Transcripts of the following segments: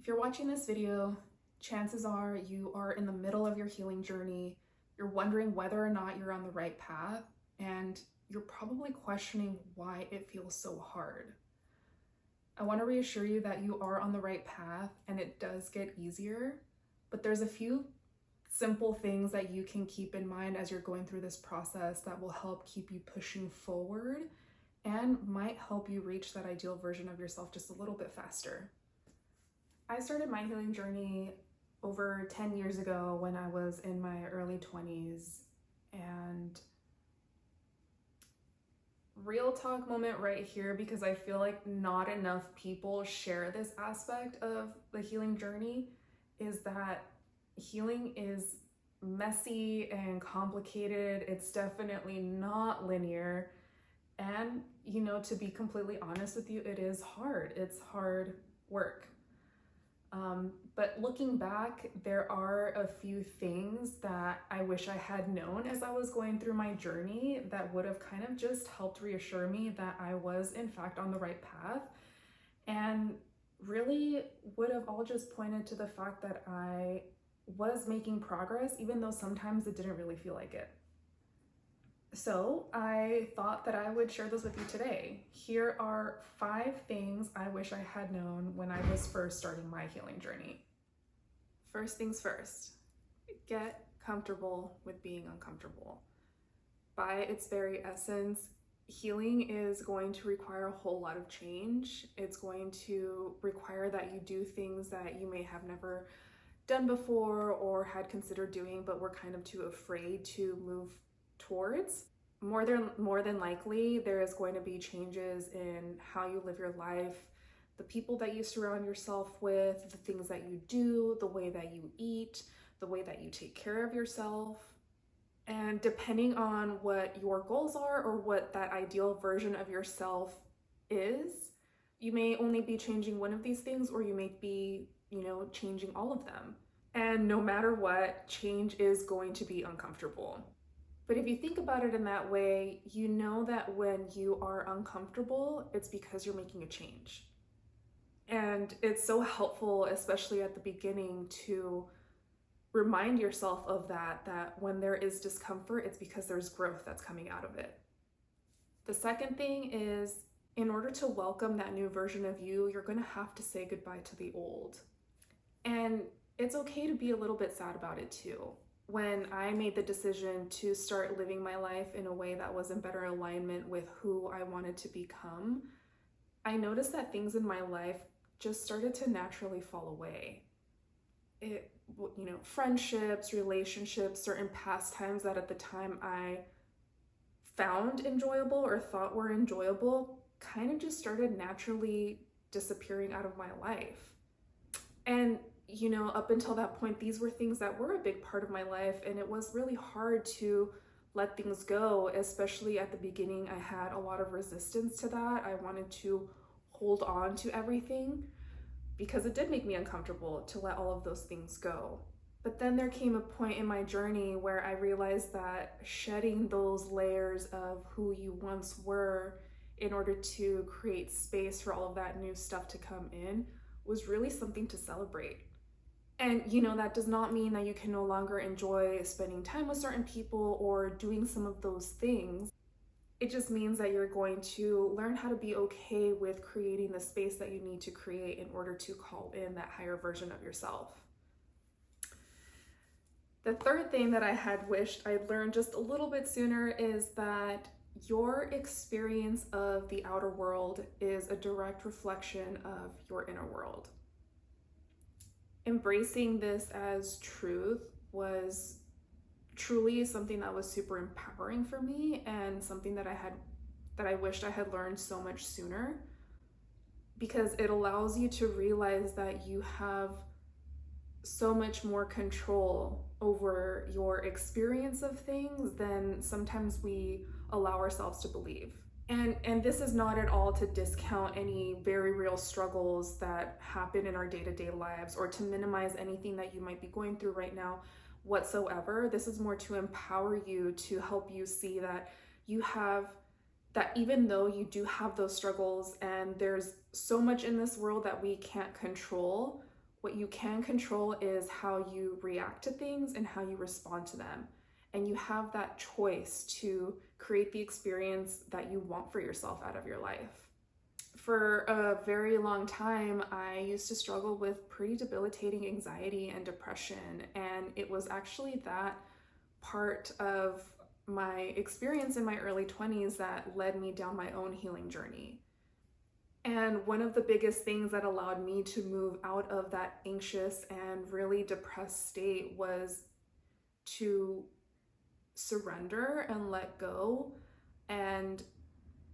If you're watching this video, chances are you are in the middle of your healing journey. You're wondering whether or not you're on the right path, and you're probably questioning why it feels so hard. I want to reassure you that you are on the right path and it does get easier, but there's a few simple things that you can keep in mind as you're going through this process that will help keep you pushing forward and might help you reach that ideal version of yourself just a little bit faster. I started my healing journey over 10 years ago when I was in my early 20s, and real talk moment right here, because I feel like not enough people share this aspect of the healing journey, is that healing is messy and complicated. It's definitely not linear. And, to be completely honest with you, it is hard. It's hard work. But looking back, there are a few things that I wish I had known as I was going through my journey that would have kind of just helped reassure me that I was in fact on the right path, and really would have all just pointed to the fact that I was making progress, even though sometimes it didn't really feel like it. So I thought that I would share this with you today. Here are 5 things I wish I had known when I was first starting my healing journey. First things first, get comfortable with being uncomfortable. By its very essence, healing is going to require a whole lot of change. It's going to require that you do things that you may have never done before or had considered doing, but were kind of too afraid to move towards. More than likely, there is going to be changes in how you live your life, the people that you surround yourself with, the things that you do, the way that you eat, the way that you take care of yourself. And depending on what your goals are or what that ideal version of yourself is, you may only be changing one of these things, or you may be, changing all of them. And no matter what, change is going to be uncomfortable. But if you think about it in that way, you know that when you are uncomfortable, it's because you're making a change. And it's so helpful, especially at the beginning, to remind yourself of that when there is discomfort, it's because there's growth that's coming out of it. The second thing is, in order to welcome that new version of you, you're going to have to say goodbye to the old. And it's okay to be a little bit sad about it too. When I made the decision to start living my life in a way that was in better alignment with who I wanted to become, I noticed that things in my life just started to naturally fall away. Friendships, relationships, certain pastimes that at the time I found enjoyable or thought were enjoyable kind of just started naturally disappearing out of my life. And up until that point, these were things that were a big part of my life, and it was really hard to let things go, especially at the beginning. I had a lot of resistance to that. I wanted to hold on to everything because it did make me uncomfortable to let all of those things go. But then there came a point in my journey where I realized that shedding those layers of who you once were in order to create space for all of that new stuff to come in was really something to celebrate. And that does not mean that you can no longer enjoy spending time with certain people or doing some of those things. It just means that you're going to learn how to be okay with creating the space that you need to create in order to call in that higher version of yourself. The third thing that I had wished I'd learned just a little bit sooner is that your experience of the outer world is a direct reflection of your inner world. Embracing this as truth was truly something that was super empowering for me, and something that I wished I had learned so much sooner, because it allows you to realize that you have so much more control over your experience of things than sometimes we allow ourselves to believe. And this is not at all to discount any very real struggles that happen in our day-to-day lives, or to minimize anything that you might be going through right now whatsoever. This is more to empower you, to help you see that even though you do have those struggles and there's so much in this world that we can't control, What you can control is how you react to things and how you respond to them. And you have that choice to create the experience that you want for yourself out of your life. For a very long time, I used to struggle with pretty debilitating anxiety and depression. And it was actually that part of my experience in my early 20s that led me down my own healing journey. And one of the biggest things that allowed me to move out of that anxious and really depressed state was to surrender and let go and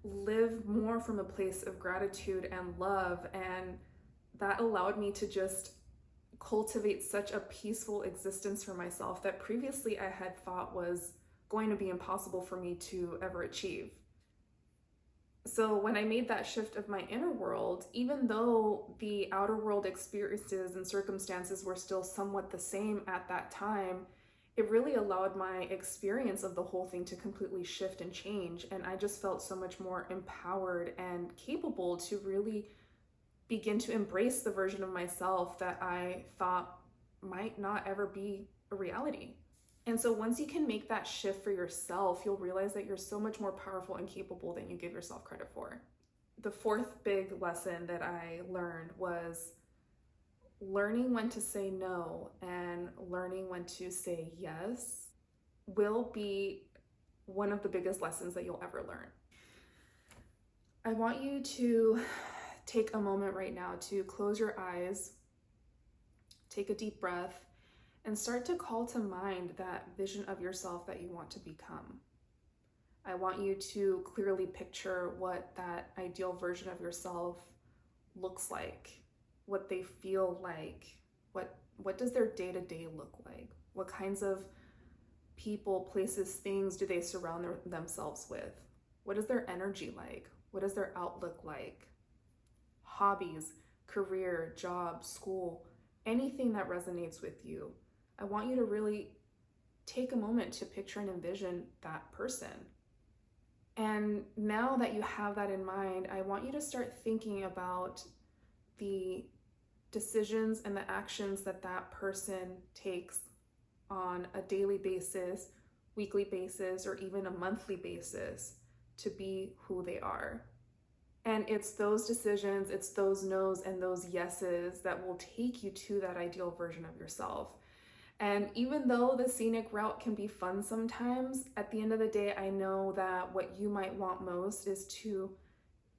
live more from a place of gratitude and love. And that allowed me to just cultivate such a peaceful existence for myself that previously I had thought was going to be impossible for me to ever achieve. So when I made that shift of my inner world, even though the outer world experiences and circumstances were still somewhat the same at that time, it really allowed my experience of the whole thing to completely shift and change. And I just felt so much more empowered and capable to really begin to embrace the version of myself that I thought might not ever be a reality. And so once you can make that shift for yourself, you'll realize that you're so much more powerful and capable than you give yourself credit for. The fourth big lesson that I learned was learning when to say no and learning when to say yes will be one of the biggest lessons that you'll ever learn. I want you to take a moment right now to close your eyes, take a deep breath, and start to call to mind that vision of yourself that you want to become. I want you to clearly picture what that ideal version of yourself looks like, what they feel like, what does their day-to-day look like? What kinds of people, places, things do they surround themselves with? What is their energy like? What is their outlook like? Hobbies, career, job, school, anything that resonates with you. I want you to really take a moment to picture and envision that person. And now that you have that in mind, I want you to start thinking about the decisions and the actions that that person takes on a daily basis, weekly basis, or even a monthly basis to be who they are. And it's those decisions, it's those no's and those yeses that will take you to that ideal version of yourself. And even though the scenic route can be fun sometimes, at the end of the day, I know that what you might want most is to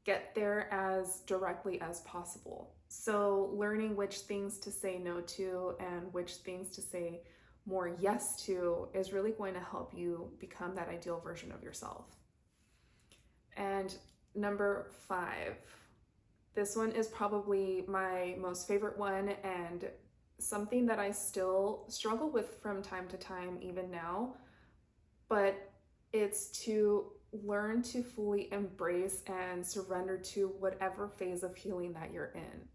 get there as directly as possible. So learning which things to say no to and which things to say more yes to is really going to help you become that ideal version of yourself. And number 5, this one is probably my most favorite one and something that I still struggle with from time to time, even now, but it's to learn to fully embrace and surrender to whatever phase of healing that you're in.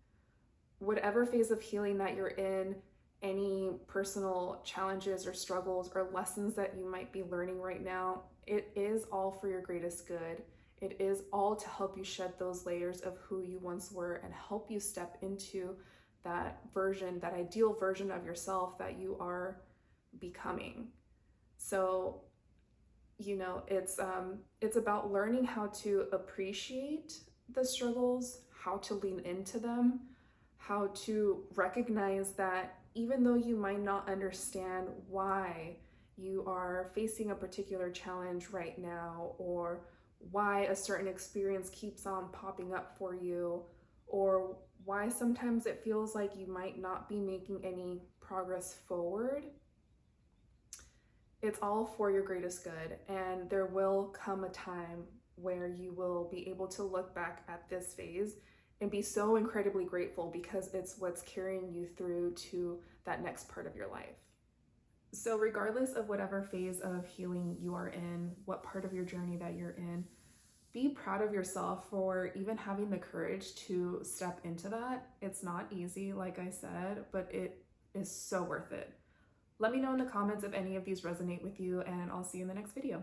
Whatever phase of healing that you're in, any personal challenges or struggles or lessons that you might be learning right now, it is all for your greatest good. It is all to help you shed those layers of who you once were and help you step into that version, that ideal version of yourself that you are becoming. So, it's about learning how to appreciate the struggles, how to lean into them, how to recognize that even though you might not understand why you are facing a particular challenge right now, or why a certain experience keeps on popping up for you, or why sometimes it feels like you might not be making any progress forward, it's all for your greatest good. And there will come a time where you will be able to look back at this phase and be so incredibly grateful because it's what's carrying you through to that next part of your life. So regardless of whatever phase of healing you are in, what part of your journey that you're in, be proud of yourself for even having the courage to step into that. It's not easy, like I said, but it is so worth it. Let me know in the comments if any of these resonate with you, and I'll see you in the next video.